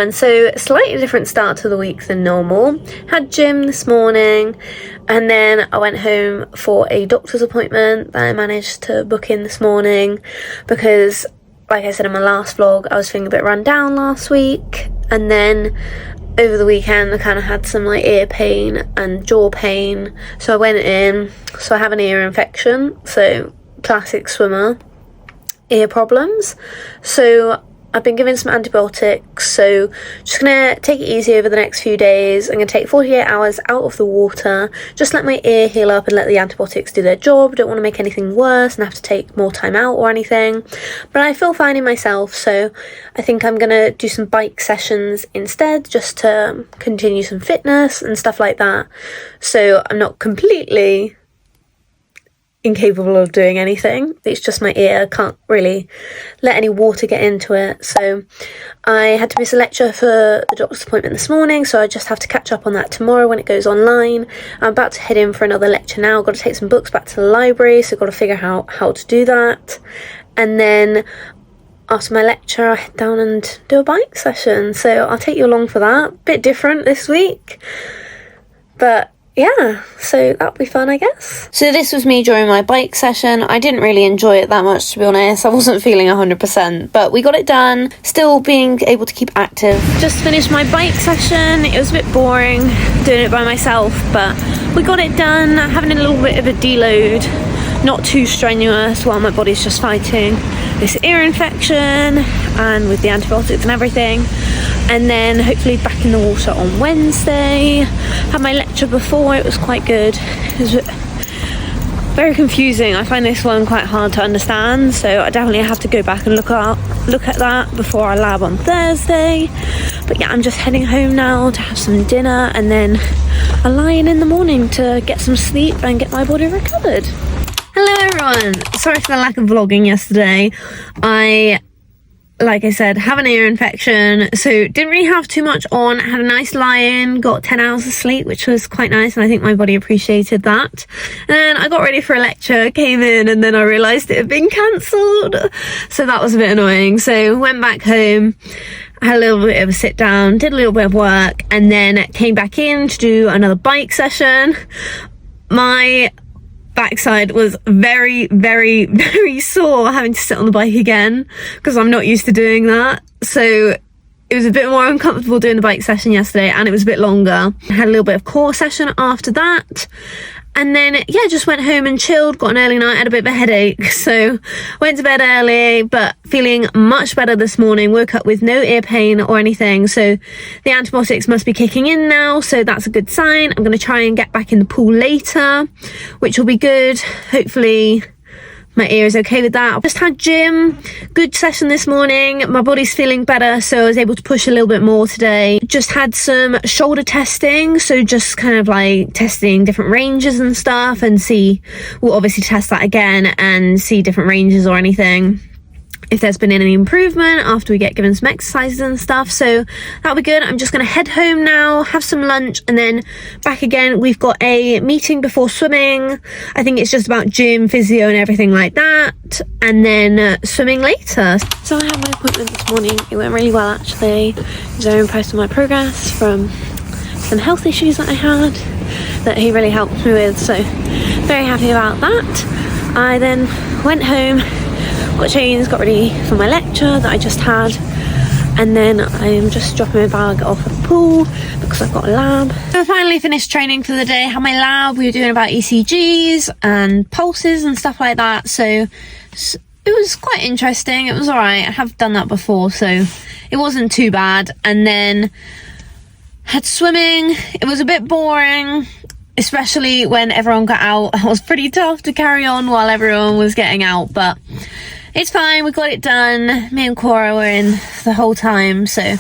everyone. So slightly different start to the week than normal. Had gym this morning and then I went home for a doctor's appointment that I managed to book in this morning because, like I said in my last vlog, I was feeling a bit run down last week, and then over the weekend I kind of had some like ear pain and jaw pain, so I went in. So I have an ear infection, so classic swimmer ear problems. So I've been given some antibiotics, so just gonna take it easy over the next few days. I'm gonna take 48 hours out of the water, just let my ear heal up and let the antibiotics do their job. Don't want to make anything worse and have to take more time out or anything, but I feel fine in myself, so I think I'm gonna do some bike sessions instead, just to continue some fitness and stuff like that, so I'm not completely incapable of doing anything. It's just my ear, I can't really let any water get into it. So I had to miss a lecture for the doctor's appointment this morning, so I just have to catch up on that tomorrow when it goes online. I'm about to head in for another lecture now. I've got to take some books back to the library, so I've got to figure out how to do that. And then after my lecture, I'll head down and do a bike session, so I'll take you along for that. Bit different this week, but yeah, so that'll be fun, I guess. So this was me during my bike session. I didn't really enjoy it that much, to be honest. I wasn't feeling 100%, but we got it done. Still being able to keep active. Just finished my bike session. It was a bit boring doing it by myself, but we got it done. Having a little bit of a deload. Not too strenuous while my body's just fighting this ear infection and with the antibiotics and everything. And then hopefully back in the water on Wednesday. Had my lecture before, it was quite good. It was very confusing. I find this one quite hard to understand, so I definitely have to go back and look at that before our lab on Thursday. But yeah, I'm just heading home now to have some dinner and then a lie-in in the morning to get some sleep and get my body recovered. Hello everyone, sorry for the lack of vlogging yesterday. Like I said, have an ear infection, so didn't really have too much on. Had a nice lie-in, got 10 hours of sleep, which was quite nice, and I think my body appreciated that. And then I got ready for a lecture, came in, and then I realised it had been cancelled, so that was a bit annoying. So went back home, had a little bit of a sit down, did a little bit of work, and then came back in to do another bike session. My backside was very, very, very sore having to sit on the bike again because I'm not used to doing that. So it was a bit more uncomfortable doing the bike session yesterday, and it was a bit longer. I had a little bit of core session after that. And then, yeah, just went home and chilled, got an early night, had a bit of a headache. So went to bed early, but feeling much better this morning. Woke up with no ear pain or anything. So the antibiotics must be kicking in now. So that's a good sign. I'm going to try and get back in the pool later, which will be good. Hopefully my ear is okay with that. I just had gym, good session this morning. My body's feeling better, so I was able to push a little bit more today. Just had some shoulder testing, so just kind of like testing different ranges and stuff, and we'll obviously test that again and see different ranges or anything, if there's been any improvement after we get given some exercises and stuff. So that'll be good. I'm just going to head home now, have some lunch, and then back again. We've got a meeting before swimming. I think it's just about gym, physio and everything like that, and then swimming later. So I had my appointment this morning. It went really well, actually. I was very impressed with my progress from some health issues that I had that he really helped me with, so very happy about that. I then went home, got changed, got ready for my lecture that I just had, and then I am just dropping my bag off at the pool because I've got a lab. So I finally finished training for the day, had my lab. We were doing about ECGs and pulses and stuff like that, so it was quite interesting. It was alright, I have done that before, so it wasn't too bad. And then had swimming. It was a bit boring, especially when everyone got out. It was pretty tough to carry on while everyone was getting out, but it's fine, we got it done. Me and Cora were in the whole time, so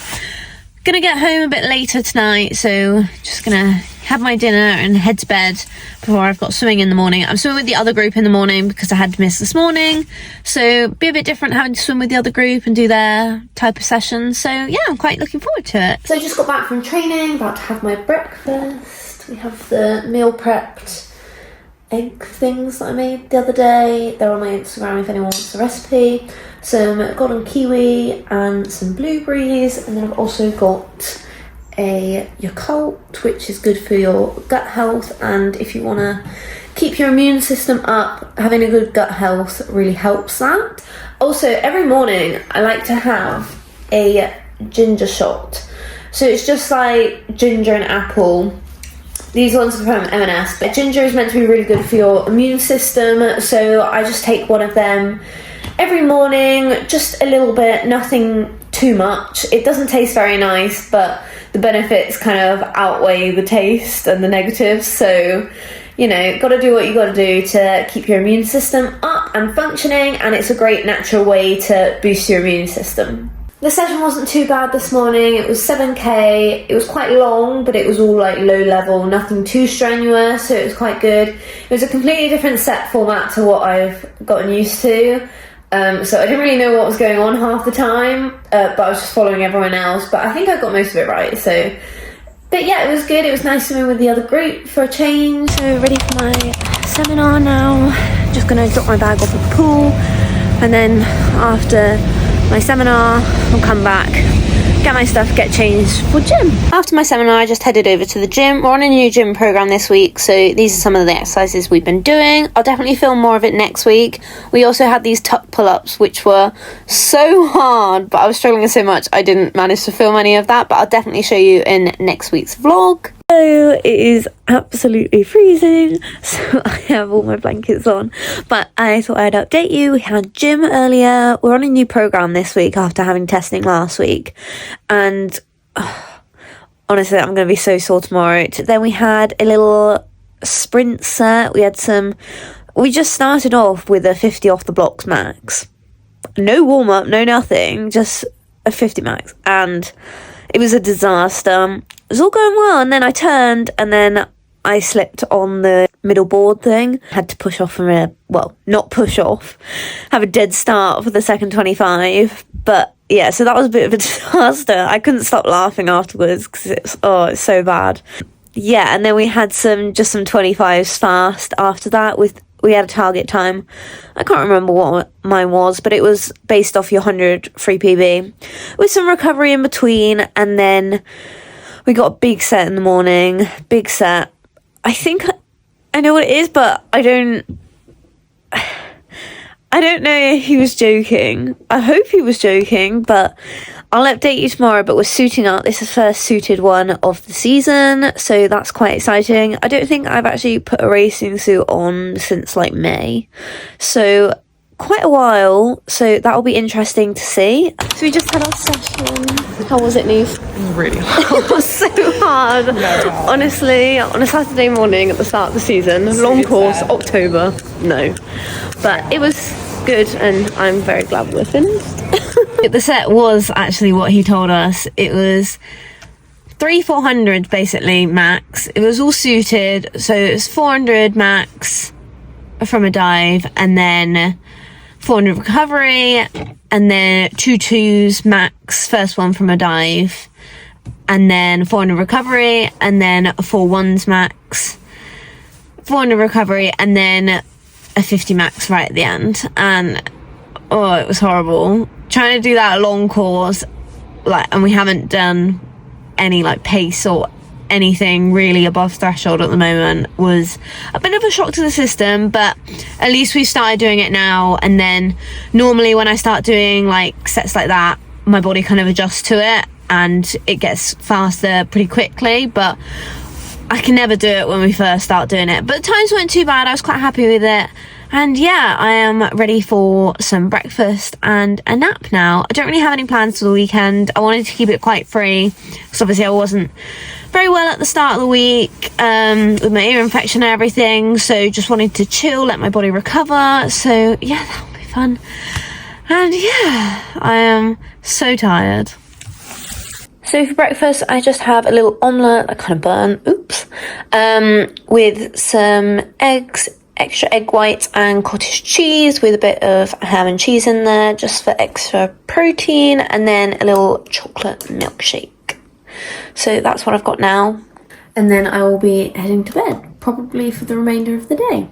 gonna get home a bit later tonight, so just gonna have my dinner and head to bed before I've got swimming in the morning. I'm swimming with the other group in the morning because I had to miss this morning, so be a bit different having to swim with the other group and do their type of session. So yeah, I'm quite looking forward to it. So I just got back from training, about to have my breakfast. We have the meal prepped egg things that I made the other day. They're on my Instagram if anyone wants the recipe. Some golden kiwi and some blueberries, and then I've also got a Yakult, which is good for your gut health, and if you want to keep your immune system up, having a good gut health really helps that. Also, every morning I like to have a ginger shot. So it's just like ginger and apple. These ones are from M&S, but ginger is meant to be really good for your immune system, so I just take one of them every morning, just a little bit, nothing too much. It doesn't taste very nice, but the benefits kind of outweigh the taste and the negatives, so you know, gotta do what you gotta do to keep your immune system up and functioning, and it's a great natural way to boost your immune system. The session wasn't too bad this morning. It was 7k. It was quite long, but it was all like low level, nothing too strenuous, so it was quite good. It was a completely different set format to what I've gotten used to. So I didn't really know what was going on half the time, but I was just following everyone else. But I think I got most of it right. But yeah, it was good. It was nice to be with the other group for a change. So ready for my seminar now. Just gonna drop my bag off at the pool, and then after my seminar I'll come back, get my stuff, get changed for gym. After my seminar I just headed over to the gym. We're on a new gym program this week, so these are some of the exercises we've been doing. I'll definitely film more of it next week. We also had these tuck pull-ups, which were so hard, but I was struggling so much I didn't manage to film any of that, but I'll definitely show you in next week's vlog. So it is absolutely freezing, so I have all my blankets on, but I thought I'd update you. We had gym earlier. We're on a new program this week after having testing last week, and honestly I'm going to be so sore tomorrow. Then we had a little sprint set. We just started off with a 50 off the blocks max, no warm-up, no nothing, just a 50 max, and it was a disaster. It was all going well, and then I turned, and then I slipped on the middle board thing. Had to push off from not push off, have a dead start for the second 25. But yeah, so that was a bit of a disaster. I couldn't stop laughing afterwards because it's so bad. Yeah, and then we had some 25s fast after that. We had a target time. I can't remember what mine was, but it was based off your 100 free PB with some recovery in between, and then we got a big set in the morning. Big set. I think I know what it is, but I don't know if he was joking. I hope he was joking, but I'll update you tomorrow. But we're suiting up. This is the first suited one of the season, so that's quite exciting. I don't think I've actually put a racing suit on since like May, so quite a while, so that'll be interesting to see. So we just had our session. How was it, Neve? Really hard. It was so hard. Honestly, on a Saturday morning at the start of the season, long course, October, no. But it was good, and I'm very glad we're finished. The set was actually what he told us. It was 400 basically max. It was all suited, so it was 400 max from a dive, and then 400 recovery, and then 2 max, first one from a dive, and then 400 recovery, and then 4 1s max, 400 recovery, and then a 50 max right at the end. And it was horrible trying to do that long course, and we haven't done any pace or anything really above threshold at the moment. Was a bit of a shock to the system, but at least we've started doing it now. And then normally when I start doing sets like that, my body kind of adjusts to it and it gets faster pretty quickly, but I can never do it when we first start doing it. But the times weren't too bad. I was quite happy with it. And yeah, I am ready for some breakfast and a nap now. I don't really have any plans for the weekend. I wanted to keep it quite free because obviously I wasn't very well at the start of the week with my ear infection and everything, so just wanted to chill, let my body recover. So yeah, that'll be fun. And yeah, I am so tired. So for breakfast I just have a little omelette, I kind of burnt, with some eggs, extra egg whites and cottage cheese with a bit of ham and cheese in there just for extra protein, and then a little chocolate milkshake. So that's what I've got now, and then I will be heading to bed, probably for the remainder of the day.